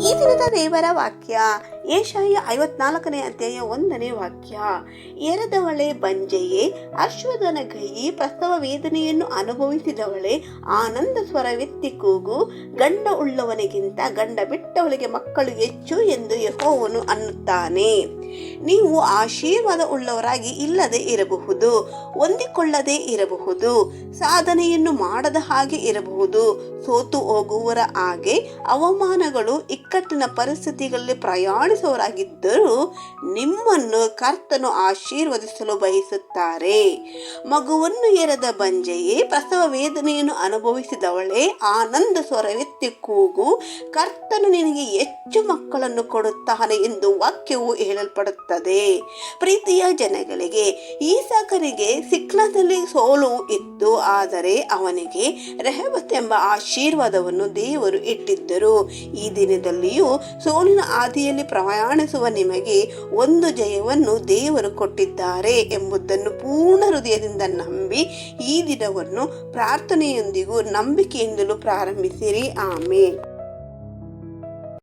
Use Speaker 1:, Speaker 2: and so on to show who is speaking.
Speaker 1: ಈ ದಿನದ ದೇವರ ವಾಕ್ಯ ಯೆಶಾಯ 54ನೇ ಅಧ್ಯಾಯ 1ನೇ ವಾಕ್ಯ. ಎರದವಳೆ ಬಂಜೆಯೇ, ಅಶ್ವದನ ಗೈಯಿ, ಪ್ರಸವ ವೇದನೆಯನ್ನು ಅನುಭವಿಸಿದವಳೆ, ಆನಂದ ಸ್ವರವೆತ್ತಿ ಕೂಗು. ಗಂಡ ಉಳ್ಳವನಿಗಿಂತ ಗಂಡ ಬಿಟ್ಟವಳಿಗೆ ಮಕ್ಕಳು ಹೆಚ್ಚು ಎಂದು ಯೆಹೋವನು ಅನ್ನುತ್ತಾನೆ. ನೀವು ಆಶೀರ್ವಾದ ಉಳ್ಳವರಾಗಿ ಇಲ್ಲದೆ ಇರಬಹುದು, ಹೊಂದಿಕೊಳ್ಳದೆ ಇರಬಹುದು, ಸಾಧನೆಯನ್ನು ಮಾಡದ ಹಾಗೆ ಇರಬಹುದು, ಸೋತು ಹೋಗುವವರ ಹಾಗೆ, ಅವಮಾನಗಳು ಇಕ್ಕಟ್ಟಿನ ಪರಿಸ್ಥಿತಿಗಳಲ್ಲಿ ಪ್ರಯಾಣಿಸುವವರಾಗಿದ್ದರೂ ನಿಮ್ಮನ್ನು ಕರ್ತನು ಆಶೀರ್ವದಿಸಲು ಬಯಸುತ್ತಾರೆ. ಮಗುವನ್ನು ಹೆರದ ಬಂಜೆಯೇ, ಪ್ರಸವ ವೇದನೆಯನ್ನು ಅನುಭವಿಸಿದವಳೆ, ಆನಂದ ಸ್ವರವೆತ್ತಿ ಕೂಗು. ಕರ್ತನು ನಿನಗೆ ಹೆಚ್ಚು ಮಕ್ಕಳನ್ನು ಕೊಡುತ್ತಾನೆ ಎಂದು ವಾಕ್ಯವು ಹೇಳಲ್ಪಡುತ್ತದೆ. ಪ್ರೀತಿಯ ಜನಗಳಿಗೆ, ಈಸಾಕನಿಗೆ ಸಿಕ್ಲದಲ್ಲಿ ಸೋಲು ಇತ್ತು, ಆದರೆ ಅವನಿಗೆ ರೆಹಬತ್ ಎಂಬ ಆಶೀರ್ವಾದವನ್ನು ದೇವರು ಇಟ್ಟಿದ್ದರು. ಈ ದಿನದಲ್ಲಿಯೂ ಸೋಲಿನ ಹಾದಿಯಲ್ಲಿ ಪ್ರಯಾಣಿಸುವ ನಿಮಗೆ ಒಂದು ಜಯವನ್ನು ದೇವರು ಕೊಟ್ಟಿದ್ದಾರೆ ಎಂಬುದನ್ನು ಪೂರ್ಣ ಹೃದಯದಿಂದ ನಂಬಿ ಈ ದಿನವನ್ನು ಪ್ರಾರ್ಥನೆಯೊಂದಿಗೂ ನಂಬಿಕೆಯಿಂದಲೂ ಪ್ರಾರಂಭಿಸಿರಿ. ಆಮೆನ್.